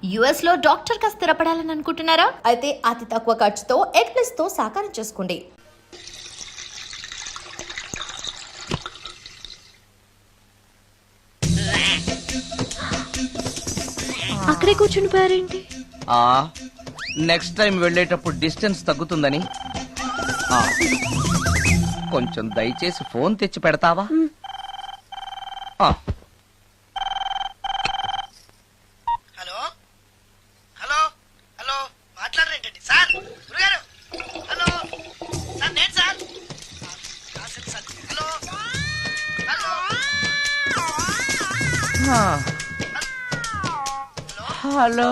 US లో doctor గా స్థిరపడాలని అనుకుంటున్నారా? అయితే అతి తక్కువ ఖర్చుతో ఎగ్ ప్లస్ తో సాకారం చేసుకోండి. అక్కడే కూర్చుని పోయారేంటి? నెక్స్ట్ టైం వెళ్ళేటప్పుడు డిస్టెన్స్ తగ్గుతుందని. కొంచెం దయచేసి ఫోన్ తెచ్చి పెడతావా? హలో హలో హలో మాట్లాడరేంటండి సార్? గురుగారు హలో సార్, నేను sir. Hello hello hello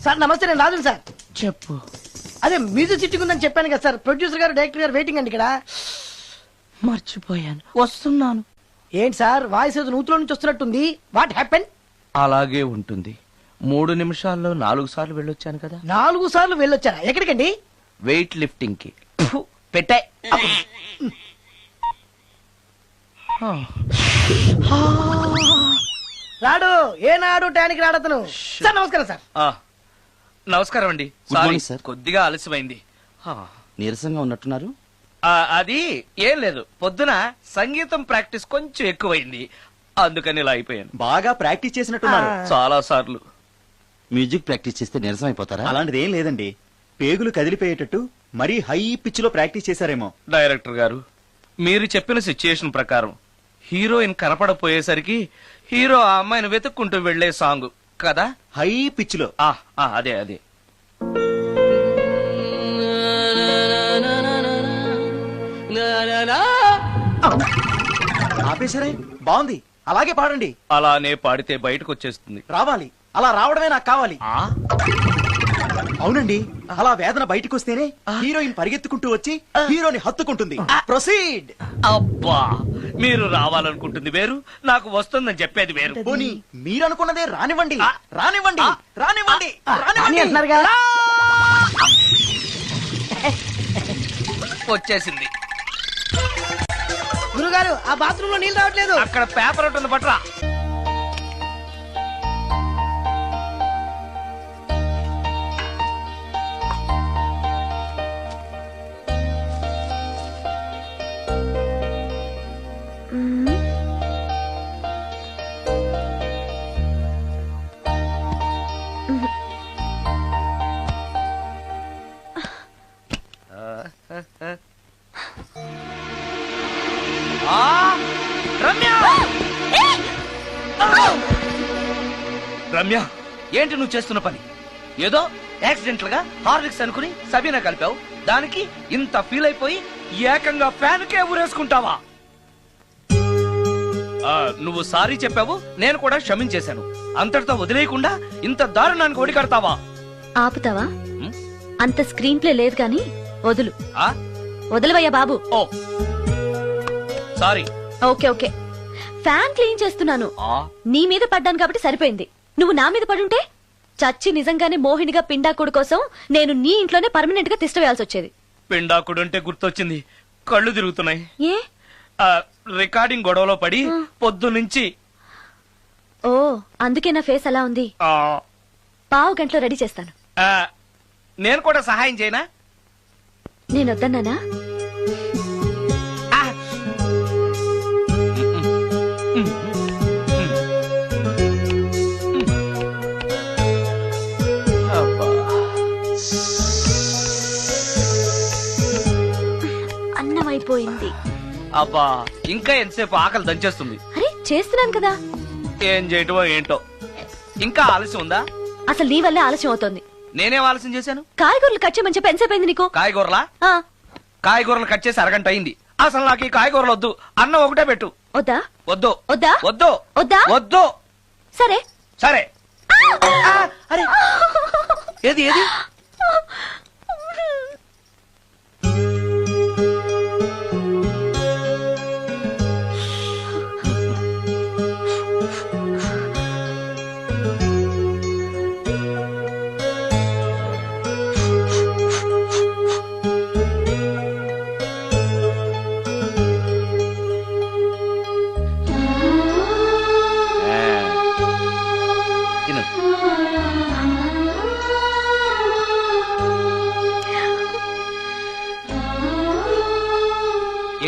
sir namaste, నేను రాజుని సార్. చెప్పు. అదే మ్యూజిక్ సిట్టింగ్ ఉందని చెప్పాను కదా సార్. ప్రొడ్యూసర్ గారు డైరెక్టర్ గారు వెయిటింగ్ అండి ఇక్కడ. మర్చిపోయాను, వస్తున్నాను. ఏంటి సార్ వాయిస్ ఏదో నూతులో నుంచి వస్తున్నట్టుంది? What happen? అలాగే ఉంటుంది. 3 నిమిషాల్లో 4 సార్లు వెళ్ళొచ్చాను కదా. 4 సార్లు వెళ్ళొచ్చారా? ఎక్కడికండి? వెయిట్ లిఫ్టింగ్ కి. పెట్టే. రాడు ఏనాడు టానికి రాడతను. సార్ నమస్కారం సార్. నమస్కారం అండి. Good morning, sorry, sir. కొద్దిగా ఆలస్యమైంది. నీరసంగా ఉన్నట్టున్నారు. అది ఏం లేదు, పొద్దున సంగీతం ప్రాక్టీస్ కొంచెం ఎక్కువైంది, అందుకని ఇలా అయిపోయాను. బాగా ప్రాక్టీస్ చేసినట్టున్నారు. చాలా సార్లు. మ్యూజిక్ ప్రాక్టీస్ చేస్తే నీరసం అయిపోతారా? అలాంటిది ఏం లేదండి. పేగులు కదిలిపోయేటట్టు మరీ హై పిచ్ లో ప్రాక్టీస్ చేశారేమో. డైరెక్టర్ గారు, మీరు చెప్పిన సిచ్యుయేషన్ ప్రకారం హీరోయిన్ కనపడపోయేసరికి హీరో ఆ అమ్మాయిని వెతుక్కుంటూ వెళ్లే సాంగ్ కదా. హై పిచ్ లో. అదే అదే. ఆపేశారే, బాగుంది. అలాగే పాడండి. అలానే పాడితే బయటకు వచ్చేస్తుంది. రావాలి, అలా రావడమే నాకు కావాలి. అవునండి, అలా వేదన బయటకు వస్తేనే హీరోయిన్ పరిగెత్తుకుంటూ వచ్చి హీరోని హత్తుకుంటుంది. ప్రొసీడ్. అబ్బా, మీరు రావాలనుకుంటుంది వేరు, నాకు వస్తుందని చెప్పేది వేరు. పోనీ మీరు అనుకున్నదే రానివ్వండి. రానివ్వండి రానివ్వండి అని రానివ్వండి. అంటున్నారు కదా. వచ్చేసింది. గురుగారు ఆ బాత్రూమ్ లో నీళ్ళు రావట్లేదు. అక్కడ పేపర్ ఉంటుంది, పట్రా. రమ్య, రమ్య, ఏంటి నువ్వు చేస్తున్న పని? ఏదో యాక్సిడెంటల్ గా హార్లిక్స్ అనుకుని సబీనా కలిపావు, దానికి ఇంత ఫీల్ అయిపోయి ఏకంగా ఫ్యాన్ కే ఊరేసుకుంటావా? నువ్వు సారీ చెప్పావు, నేను కూడా క్షమించేశాను. అంతటితో వదిలేయకుండా ఇంత దారుణానికి ఒడికడతావా? ఆపుతావా? అంత స్క్రీన్ ప్లే లేదు కానీ వదులు. ఆ? వదలవయ్యా బాబు. ఓ sorry. Okay okay, fan clean చేస్తున్నాను. నీ మీద పడ్డాను కాబట్టి సరిపోయింది. నువ్వు నా మీద పడుంటే చచ్చి నిజంగానే మోహినిగా పిండాకుడు కోసం నేను నీ ఇంట్లోనే పర్మనెంట్ గా తిష్టవేయాల్సి వచ్చేది. పిండాకుడు అంటే గుర్తొచ్చింది, కళ్ళు తిరుగుతున్నాయి. ఏ? రికార్డింగ్ గొడవలో పడి పొద్దు నుంచి. ఓ, అందుకే నా ఫేస్ అలా ఉంది. పావు గంటలో రెడీ చేస్తాను. నేను కూడా సహాయం చేయనా? నేను వద్దన్నానా? అన్నం అయిపోయింది. అబ్బా, ఇంకా ఎంతసేపు? ఆకలి దంచేస్తుంది. అరే చేస్తున్నాను కదా. ఏం చేయటమో ఏంటో, ఇంకా ఆలస్యం ఉందా? అసలు నీ వల్లే ఆలస్యం అవుతోంది. నేనేం ఆలస్యం చేశాను? కాయగూరలు కట్ చేయమని చెప్పి ఎంతసేపు అయింది నీకు? కాయగూరలా? ఆ, కాయగూరలు కట్ చేసి అరగంట అయింది. అసలు నాకు ఈ కాయగూరలు వద్దు, అన్నం ఒకటే పెట్టు. వద్దా? వద్దు వద్దా? వద్దు వద్దా? వద్దు. సరే సరే. అరే, ఏది ఏది? తిను.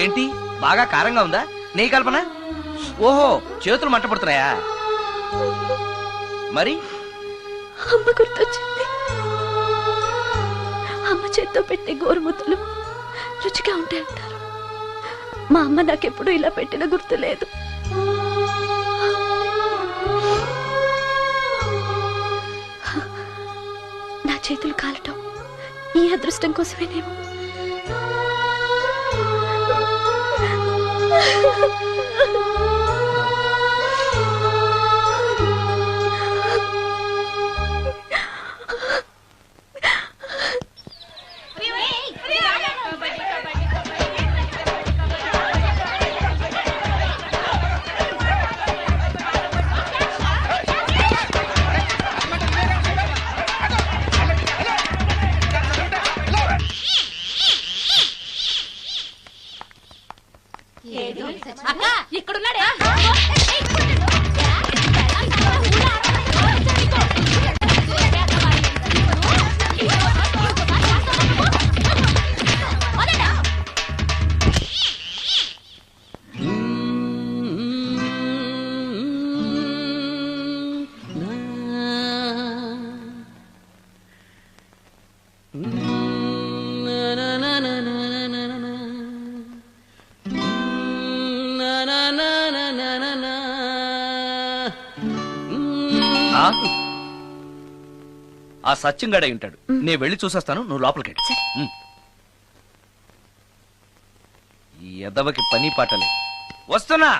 ఏంటి బాగా కారంగా ఉందా నీ కల్పన? ఓహో, చేతులు మంట పడుతున్నాయా? మరి అమ్మ గుర్తొచ్చింది. అమ్మ చేత్తో పెట్టే గోరుముద్దలు రుచిగా ఉంటాయంటారు. మా అమ్మ నాకెప్పుడు ఇలా పెట్టిన గుర్తు లేదు. నా చేతులు కాలటం ఈ అదృష్టం కోసమేనేమో. ఆ సత్యంగాడై ఉంటాడు. నేను వెళ్ళి చూసేస్తాను, నువ్వు లోపలికి వెళ్ళు. ఈ ఎదవకి పని పాటలే. వస్తున్నా.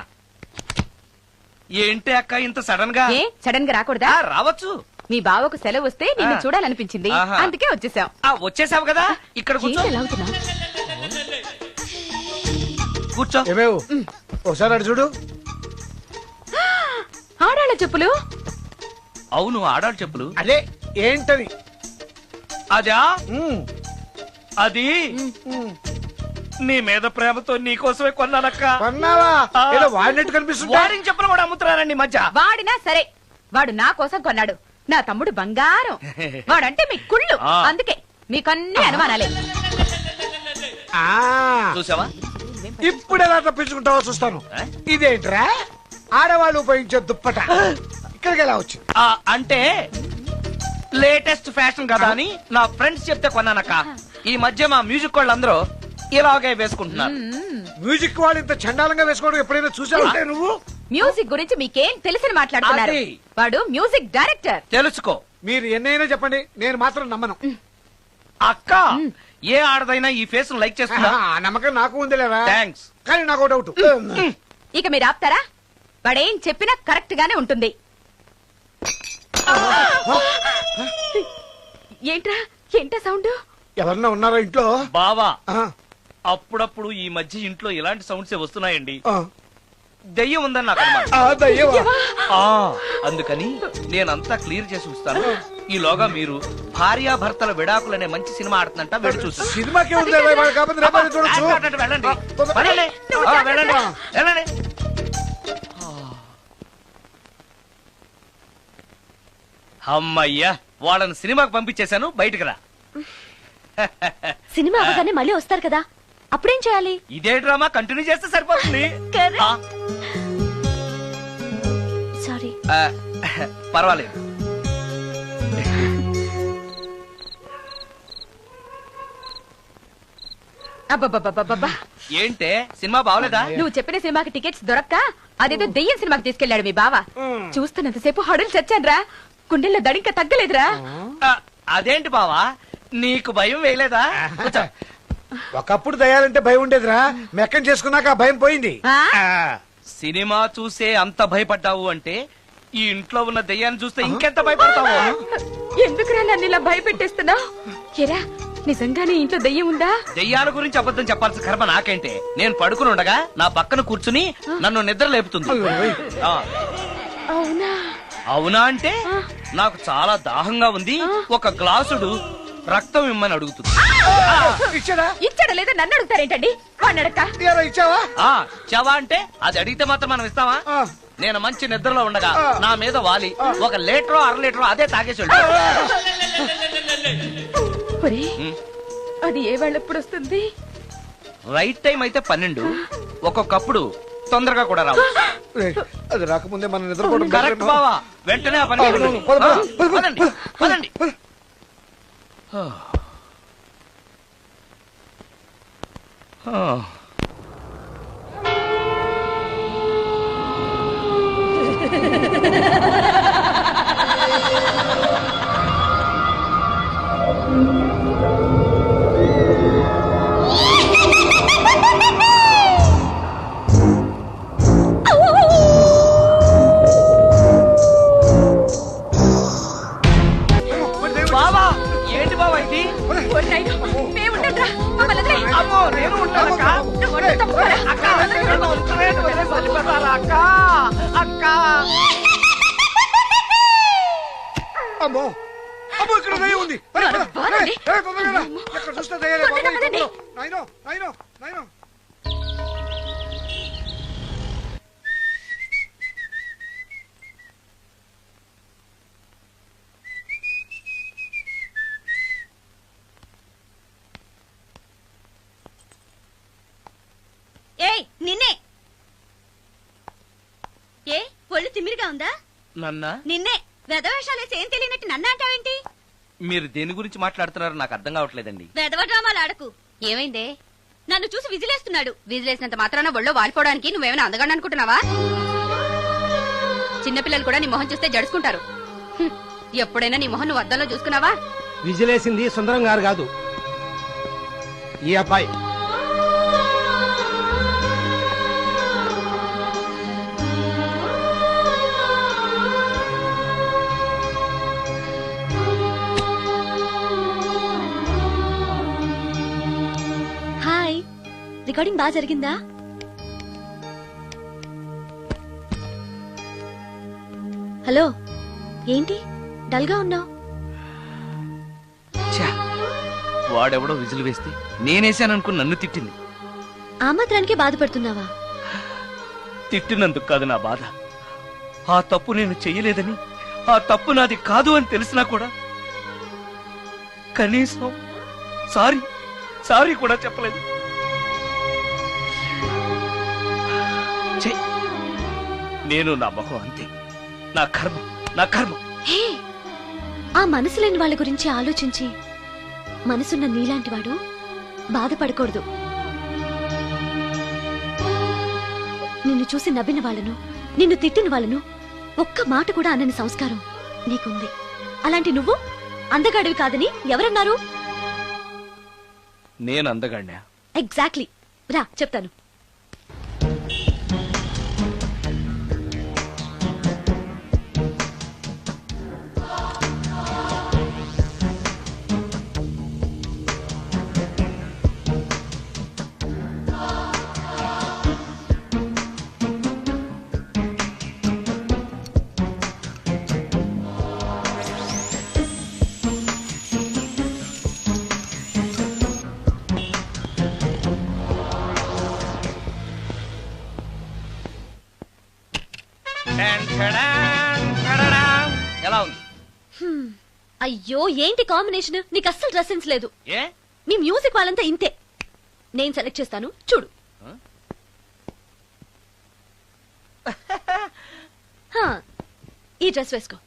ఏంటి అక్క ఇంత సడన్ గా? సడన్ గా రాకూడదా? రావచ్చు. మీ బావకు సెలవు వస్తే నిన్ను చూడాలనిపించింది, ఆహా. అందుకే వచ్చేసాం. వచ్చేసావు కదా, ఇక్కడ కూర్చో. కూర్చో. ఏమేవు ఒకసారి అటు చూడు. ఆడాళ్ళ చెప్పులు. అవును, ఆడాడు చెప్పులు. అదే ఏంటని? అదా ఉమ్, అది నీ మీద ప్రేమతో నీకోసమే కొన్నానక్క. కొన్నావా? ఏదో వాడినట్టు కనిపిస్తుంది. వాడిని చెప్పులు కూడా అమ్ముతున్నారండి ఈ మధ్య. వాడినా సరే, వాడు నా కోసం కొన్నాడు. నా తమ్ముడు బంగారం. వాడంటే మీ కుళ్ళు, ఆ. అందుకే మీకన్నీ అనుమానాలే. ఆ, చూసావా? ఇప్పుడు ఎలా తప్పించుకుంటావో చూస్తాను. ఇదేంట్రా ఆడవాళ్ళు ఉపయోగించే దుప్పట ఇక్కడికి ఎలా వచ్చింది? అంటే లేటెస్ట్ ఫ్యాషన్ కదా అని నా ఫ్రెండ్స్ చెప్తే కొన్నానక్క. ఈ మధ్య మా మ్యూజిక్ వాళ్ళందరూ ఇలాగే వేసుకుంటున్నారు. మ్యూజిక్ వాళ్ళు ఇంత చండాలంగా వేసుకోవడం ఎప్పుడైనా చూసావంటే నువ్వు? మ్యూజిక్ గురించి మీకేం తెలిసిన మాట్లాడుతున్నారు? అది. వాడు మ్యూజిక్ డైరెక్టర్. తెలుసుకో మీరు ఎన్నైనా చెప్పండి, నేను మాత్రం నమ్మను. అక్క. ఏ ఆడదైనా ఈ ఫేస్ లైక్ చేస్తుందా? ఆ నమ్మకం నాకు ఉంది లేవా? థ్యాంక్స్. కానీ నాకు డౌట్. ఇక మీరు ఆపుతారా? వాడేం చెప్పినా కరెక్ట్ గానే ఉంటుంది. ఏంట్రా, ఏంటా సౌండ్? ఎవరన్నా ఉన్నారా ఇంట్లో? బావా, ఆ, అప్పుడప్పుడు ఈ మధ్య ఇంట్లో ఇలాంటి సౌండ్సే వస్తున్నాయండి. ఆ. దెయ్యం ఉందని నాకు అనుమానం. ఆ, దయ్యమా? అందుకని నేనంతా క్లియర్ చేసి ఉంచుతాను. ఈలోగా మీరు భార్యాభర్తల విడాకులనే మంచి సినిమా ఆడుతుందంట, వెళ్ళి చూసి సినిమాకి ఉంది కాకపోతే రేపటి చూడొచ్చు. వెళ్ళండి. వెళ్ళండి. వెళ్ళండి. వెళ్ళండి. అమ్మయ్యా, వాళ్ళని సినిమాకి పంపించేశాను, బయటికి రా. సినిమా అవగానే మళ్ళీ వస్తారు కదా, అప్పుడేం చేయాలి? ఇదే డ్రామా కంటిన్యూ చేస్తే సరిపోతుంది. ఆ, సారీ. ఆ, పర్వాలేదు. అబ్బబ్బబ్బబ్బబ్బా, ఏంటే సినిమా బాగలేదా? నువ్వు చెప్పిన సినిమాకి టికెట్స్ దొరక్క అదేదో దెయ్యం సినిమాకి తీసుకెళ్లాడు మీ బావ. చూస్తున్నంతసేపు హడులు చచ్చాన్రా, గుండెల్లో దడింక తగ్గలేదురా. ఆ, అదేంటి బావా, నీకు భయం వేయలేదా? కూర్చో. ఒకప్పుడు దయాలంటే భయం ఉండేదిరా, మెక్కం చేసుకున్నాక ఆ భయం పోయింది. ఆ? ఆ, సినిమా చూసే అంత భయపడ్డావు అంటే ఈ ఇంట్లో ఉన్న దెయ్యాన్ని చూస్తే ఇంకెంత భయపడతావు? ఎందుకురా నన్ను ఇలా భయపెట్టేస్తున్నావు? ఎరా, నిజంగానే ఇంట్లో దెయ్యం ఉందా? దెయ్యాల గురించి అబద్ధం చెప్పాల్సిన కర్మ నాకేంటే? నేను పడుకుని ఉండగా నా పక్కన కూర్చుని నన్ను నిద్ర లేపుతుంది. ఆ, అవునా? అవునా అంటే నాకు చాలా దాహంగా ఉంది, ఒక గ్లాసుడు రక్తం ఇమ్మని అడుగుతుంది. ఇచ్చాడా? ఇచ్చాడా లేదా నన్ను అడుగుతారేంటండి? వాడిని అడక్క. ఇయ్యాలా, ఇచ్చావా? చవా అంటే అది అడిగితే మాత్రం మనం ఇస్తావా? ఆ. నేను మంచి నిద్రలో ఉండగా నా మీద వాలి ఒక లీటరో 1/2 లీటరో అదే తాగేసి ఒరే, అది ఏ వాళ్ళెప్పుడు వస్తుంది? రైట్ టైం అయితే 12, ఒక్కొక్కప్పుడు తొందరగా కూడా రావు. రేయ్, అది రాకముందే మనం నిద్రపోవడం కరెక్ట్ better ఏమో. బావా, వెంటనే ఆ పని అవును, చేయండి. పద, పద, ఆ, పద, పద, పదండి, పద, పదండి. పద. బావా, ఏంటి బావా ఇది? అమ్మో, నేను ఉంటానక్క. అక్క, నన్ను వదిలేయండి, వదిలేసి వెళ్ళిపోతారా అక్క? అక్క. అమ్మో అమ్మో, ఇక్కడ దయ్యం ఉంది. అరే, పద. బాగుంది. రేయ్, తొందరగా రా. ఎక్కడ చూస్తే దయ్యాలే బాబోయ్, ఈ పదండి. కొంపలో. నాయనో, నాయనో, నాయనో. ఏయ్ నిన్నే. ఏ ఒళ్ళు తిమ్మిరిగా ఉందా? నన్నా, నిన్నే. వెధవేషాలేసి ఏం తెలియనట్టు నన్ను అంటావేంటి? మీరు దేని గురించి మాట్లాడుతున్నారో నాకు అర్థం కావట్లేదండి. వెధవ డ్రామాలు ఆడకు. ఏమైందే? నన్ను చూసి విజిలేస్తున్నాడు. విజిలేసినంత మాత్రాన ఒళ్ళో వాలిపోవడానికి నువ్వేమైనా అందగాడు అనుకుంటున్నావా? చిన్నపిల్లలు కూడా నీ మొహం చూస్తే జడుచుకుంటారు. హ్మ్. ఎప్పుడైనా నీ మొహం నువ్వు అద్దంలో చూసుకున్నావా? విజిలేసింది సుందరం గారు కాదు, ఈ అబ్బాయి. హాయ్, రికార్డింగ్ బాగా జరిగిందా? హలో, ఏంటి డల్ గా ఉన్నావు? ఛా, వాడెవడో విజిల్ వేస్తే నేనేసాననుకుని నన్ను తిట్టింది. ఆ మాత్రానికి బాధపడుతున్నావా? తిట్టినందుకు కాదు నా బాధ. ఆ తప్పు నేను చెయ్యలేదని, ఆ తప్పు నాది కాదు అని తెలిసినా కూడా కనీసం సారీ సారీ కూడా చెప్పలేదు. ఛీ, నేను నా మొహం అంతే. నా కర్మ, నా కర్మ. హే, ఆ మనసు లేని వాళ్ళ గురించి ఆలోచించి మనసున్న నీలాంటి వాడు బాధపడకూడదు. నిన్ను చూసి నవ్విన వాళ్ళను, నిన్ను తిట్టిన వాళ్ళను ఒక్క మాట కూడా అనని సంస్కారం నీకుంది. అలాంటి నువ్వు అందగాడివి కాదని ఎవరన్నారు? నేను అందగాడినా? ఎగ్జాక్ట్లీ. రా చెప్తాను. ఎలా ఉంది? అయ్యో, ఏంటి కాంబినేషన్? నీకు అస్సలు డ్రెస్ సెన్స్ లేదు. ఏ? మీ మ్యూజిక్ వాళ్ళంతా ఇంతే. నేను సెలెక్ట్ చేస్తాను, చూడు. హా, ఈ డ్రెస్ వేసుకో.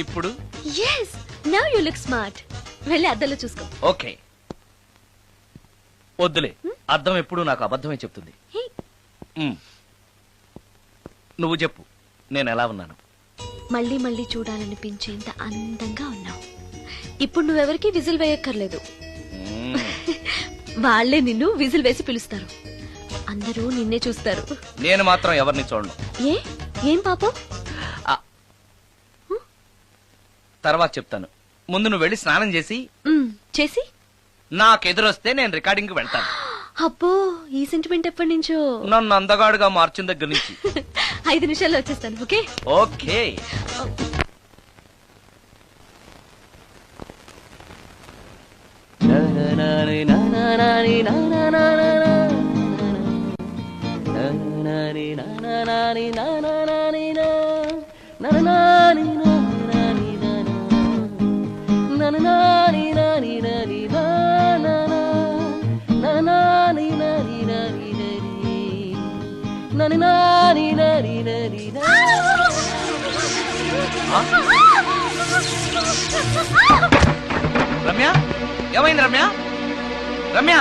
ఇప్పుడు yes, now you look smart. వెళ్ళి అద్దంలో చూసుకో. ఓకే. వద్దులే, అర్థం ఎప్పుడు నాకు అబద్ధమే చెప్తుంది. హే, నువ్వు చెప్పు, నేను ఎలా ఉన్నాను? మళ్ళీ మళ్ళీ చూడాలనిపించేంత అందంగా ఉన్నావు. ఇప్పుడు నువ్వెవరికి విజిల్ వేయక్కర్లేదు. మ్మ్. వాళ్లే నిన్ను విజిల్ వేసి పిలుస్తారు. అందరూ నిన్నే చూస్తారు. నేను మాత్రం ఎవరిని చూడను. ఏ, ఏం పాపం? తర్వాత చెప్తాను. ముందు నువ్వు వెళ్ళి స్నానం చేసి చేసి నాకెదురొస్తే నేను రికార్డింగ్ కి వెళ్తాను. అబ్బో, ఈ సెంటిమెంట్ ఎప్పటి నుంచో? నన్ను అందగాడుగా మార్చిన దగ్గర నుంచి. 5 నిమిషాల్లో వచ్చేస్తాను. Okay okay. రమ్య ఏమైంది రమ్య? రమ్య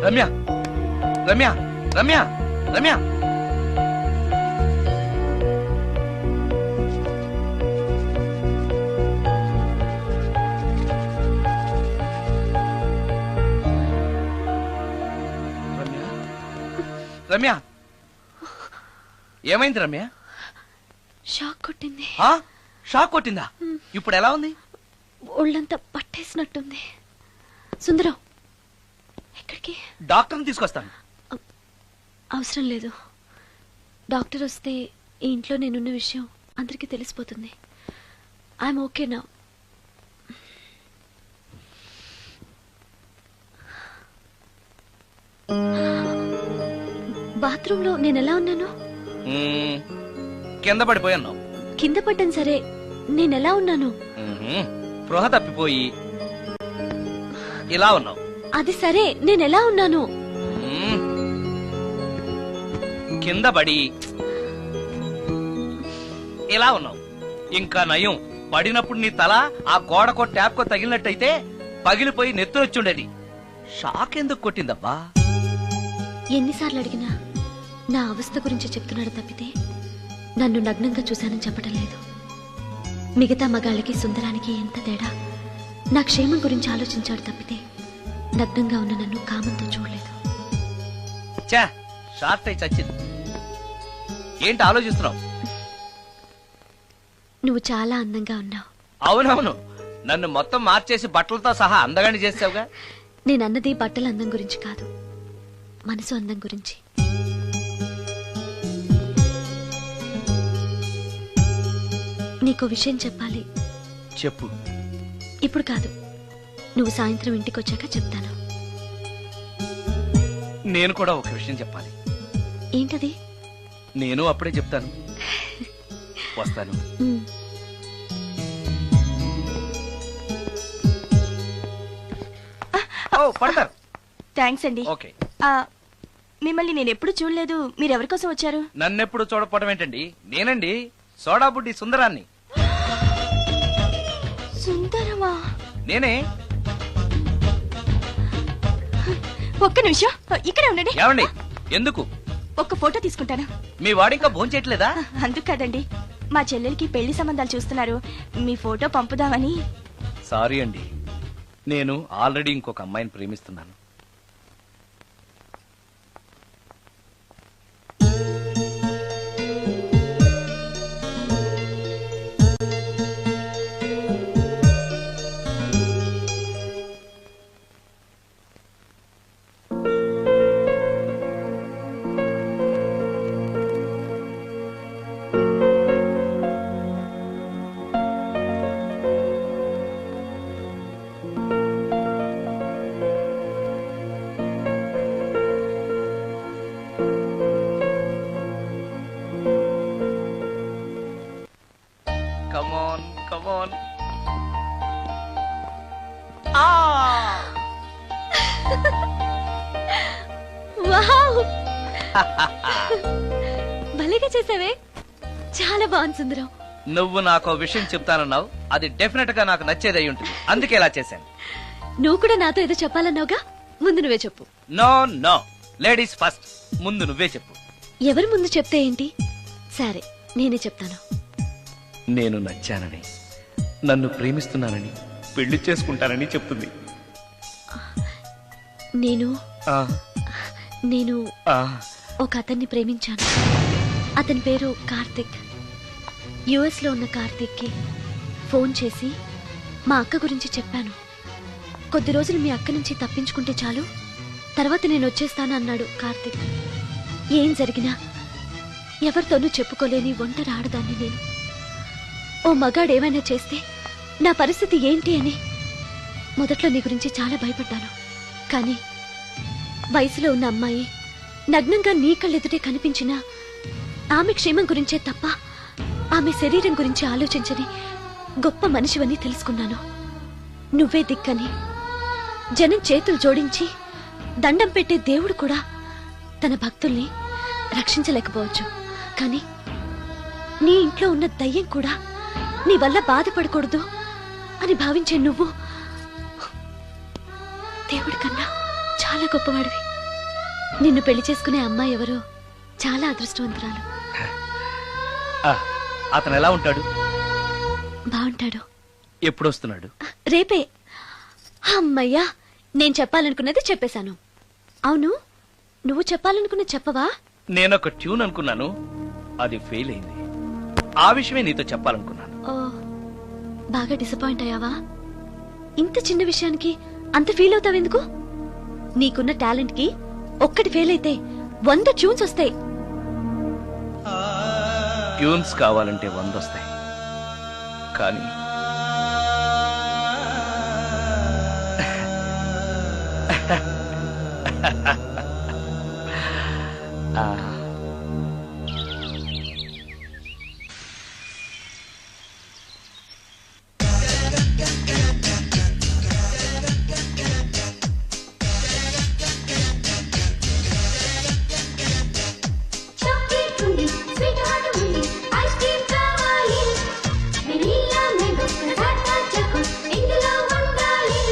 రమ్య రమ్య రమ్య రమ్య రమ్య రమ్య ఏమైంది రమ్య? షాక్ కొట్టింది. ఆ? షాక్ కొట్టిందా? ఇప్పుడు ఎలా ఉంది? ఒళ్ళంతా పట్టేసినట్టుంది. సుందరం, ఎక్కడికి? డాక్టర్ని తీసుకొస్తాను. అవసరం లేదు. డాక్టర్ వస్తే ఈ ఇంట్లో నేనున్న విషయం అందరికీ తెలిసిపోతుంది. ఐఎమ్ ఓకే నా. బాత్రూంలో నేను ఎలా ఉన్నాను? కింద పడిపోయాను. కింద పడ్డాను సరే, నేను ఎలా ఉన్నాను? స్పృహ తప్పిపోయి ఇలా ఉన్నావు. అది సరే, నేను ఎలా ఉన్నాను? కింద పడి ఇలా ఉన్నావు. ఇంకా నయం, పడినప్పుడు నీ తల ఆ గోడకో ట్యాప్కో తగిలినట్టయితే పగిలిపోయి నెత్తురొచ్చుండేది. షాక్ ఎందుకు కొట్టిందబ్బా? ఎన్నిసార్లు అడిగినా నా అవస్థ గురించి చెప్తున్నాడు తప్పితే నన్ను నగ్నంగా చూశానని చెప్పడం లేదు. మిగతా మగాళ్ళకి సుందరానికి ఎంత తేడా. నా క్షేమం గురించి ఆలోచించాడు తప్పితే నగ్నంగా ఉన్న నన్ను కామంతో చూడలేదు. చా, షార్ట్ అయి చచ్చింది. ఏంటి ఆలోచిస్తున్నావు? నువ్వు చాలా అందంగా ఉన్నావు. అవునవును, నన్ను మొత్తం మార్చేసి బట్టలతో సహా అందగాని చేసావుగా. నేనన్నది బట్టల అందం గురించి కాదు, మనసు అందం గురించి. నీకో విషయం చెప్పాలి. చెప్పు. ఇప్పుడు కాదు, నువ్వు సాయంత్రం ఇంటికి వచ్చాక చెప్తాను. నేను కూడా ఒక విషయం చెప్పాలి. ఏంటది? నేను అప్పుడే చెప్తాను. వస్తాను. ఉమ్. ఓ, పడతారు. థ్యాంక్స్ అండి. ఓకే. మిమ్మల్ని నేను ఎప్పుడు చూడలేదు. మీరు ఎవరి కోసం వచ్చారు? నన్నెప్పుడు చూడకపోవడం ఏంటండి? నేనండి, సోడా బుడ్డి సుందరాన్ని. సుందరమా? నేనే. ఒక్క నిమిషం ఇక్కడే ఉండండి. ఏమండి? ఎందుకు? ఒక్క ఫోటో తీసుకుంటాను. మీ వాడింకా భోంచేయట్లేదా? అందుకు కదండి, మా చెల్లెలకి పెళ్లి సంబంధాలు చూస్తున్నారు. మీ ఫోటో పంపుదామని. సారీ అండి, నేను ఆల్రెడీ ఇంకొక అమ్మాయిని ప్రేమిస్తున్నాను. Come on, come on. Wow! భలేగా చేసావే. చాలా బాగుంది సుందరం. నువ్వు నాకు విషయం చెప్తానన్నావు, అది డెఫినెట్ గా నాకు నచ్చేది అయి ఉంటుంది. అందుకే ఇలా చేశాను. నువ్వు కూడా నాతో ఏదో చెప్పాలన్నావుగా, ముందు నువ్వే చెప్పు. No no, ladies first. ముందు నువ్వే చెప్పు. ఎవరి ముందు చెప్తే ఏంటి? సరే, నేనే చెప్తాను. నేను నచ్చానని, నన్ను ప్రేమిస్తున్నానని, పెళ్లి చేసుకుంటానని చెప్తుంది. నేను ఆ, నేను ఆ, ఒక అతన్ని ప్రేమించాను. అతని పేరు కార్తిక్. యుఎస్ లో ఉన్న కార్తిక్ కి ఫోన్ చేసి మా అక్క గురించి చెప్పాను. కొద్ది రోజులు మీ అక్క నుంచి తప్పించుకుంటే చాలు, తర్వాత నేను వచ్చేస్తాను అన్నాడు కార్తిక్. ఏం జరిగినా ఎవరితోనూ చెప్పుకోలేని ఒంటరి ఆడదాన్ని నేను. ఓ మగాడు ఏమైనా చేస్తే నా పరిస్థితి ఏంటి అని మొదట్లో నీ గురించి చాలా భయపడ్డాను. కానీ వయసులో ఉన్న అమ్మాయి నగ్నంగా నీ కళ్ళెదుటే కనిపించిన ఆమె క్షేమం గురించే తప్ప ఆమె శరీరం గురించి ఆలోచించని గొప్ప మనిషివని తెలుసుకున్నాను. నువ్వే దిక్కని జనం చేతులు జోడించి దండం పెట్టే దేవుడు కూడా తన భక్తుల్ని రక్షించలేకపోవచ్చు. కానీ నీ ఇంట్లో ఉన్న దయ్యం కూడా నీ వల్ల బాధపడకూడదు అని భావించే నువ్వు దేవుడి కన్నా చాలా గొప్పవాడివి. నిన్ను పెళ్లి చేసుకునే అమ్మాయి ఎవరో చాలా అదృష్టవంతురాలు. అతను ఎలా ఉంటాడు? బాగుంటాడు. ఎప్పుడు వస్తున్నాడు? రేపే. అమ్మయ్యా, నేను చెప్పాలనుకున్నది చెప్పేశాను. అవును, నువ్వు చెప్పాలనుకున్నది చెప్పవా? నేనొక ట్యూన్ అనుకున్నాను, అది ఫెయిల్ అయింది. ఆ విషయమే నీతో చెప్పాలనుకున్నాను. ఓ, బాగా డిసప్పాయింట్ అయ్యావా? ఇంత చిన్న విషయానికి అంత ఫీల్ అవుతావెందుకు? నీకున్న టాలెంట్ కి ఒక్కటి ఫెయిల్ అయితే 100 ట్యూన్స్ వస్తాయి. ట్యూన్స్ కావాలంటే 100 వస్తాయి, కానీ చాక్లెట్ ఉంది, స్వీట్ హార్ట్ ఉంది, ఐస్ క్రీమ్ కావాలి, వెనిల్లా మ్యాంగో కసాటా చాకో ఇందులో ఉండాలి.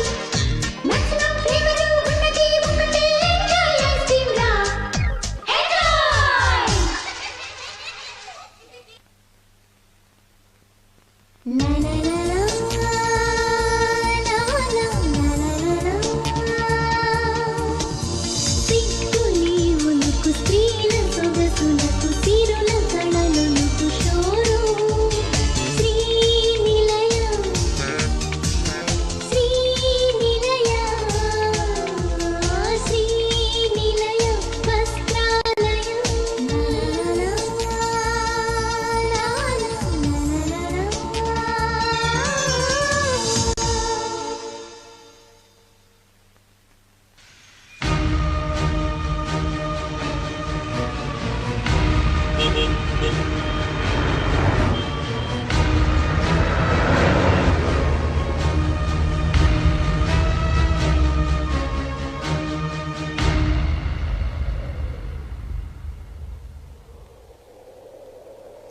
మాక్సిమం ఫ్లేవర్ ఉన్నది ఒకటే, ఎంజాయ్ ఐస్ క్రీమ్ రా, ఎంజాయ్. నా నా నా సిక్కుని ఉనుకు స్త్రీల సొగసులకు సిరుల కళలకు షోరు శ్రీనిలయ శ్రీనిలయ శ్రీనిలయ వస్త్రాలయ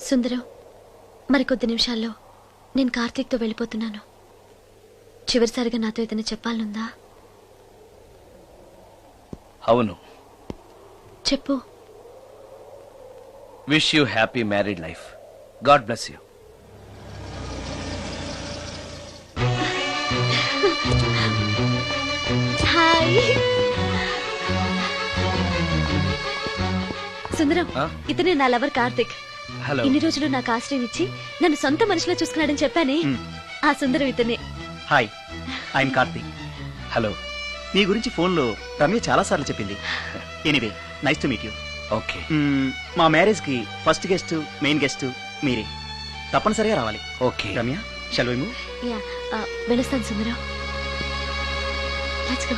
సుందరం, మరికొద్ది నిమిషాల్లో నేను కార్తీక్తో వెళ్ళిపోతున్నాను. చివరిసారిగా నాతో ఏదైనా చెప్పాలనుందా? అవును. చెప్పు. Wish you happy married life. God bless you. Hi Sundaram, ఆ? ఇతనే నా లవర్ కార్తిక్. హలో. ఇన్ని రోజులు నాకు ఆశ్రయం ఇచ్చి నన్ను సొంత మనిషిలో చూసుకున్నాడని చెప్పానే, ఆ సుందరం ఇతనే. Hi, I'm Karthik. హలో. మీ గురించి ఫోన్లో రమ్య చాలా సార్లు చెప్పింది. Anyway, nice to meet you. Okay. మా మ్యారేజ్ కి ఫస్ట్ గెస్ట్, మెయిన్ గెస్ట్ మీరే. తప్పనిసరిగా రావాలి. Okay. Ramya, shall we move? Yeah, వెళ్ళొస్తాను సుందరం. Let's go.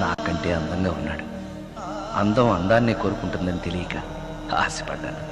నాకంటే అందంగా ఉన్నాడు. అందం అందాన్నే కోరుకుంటుందని తెలియక ఆశపడ్డాను.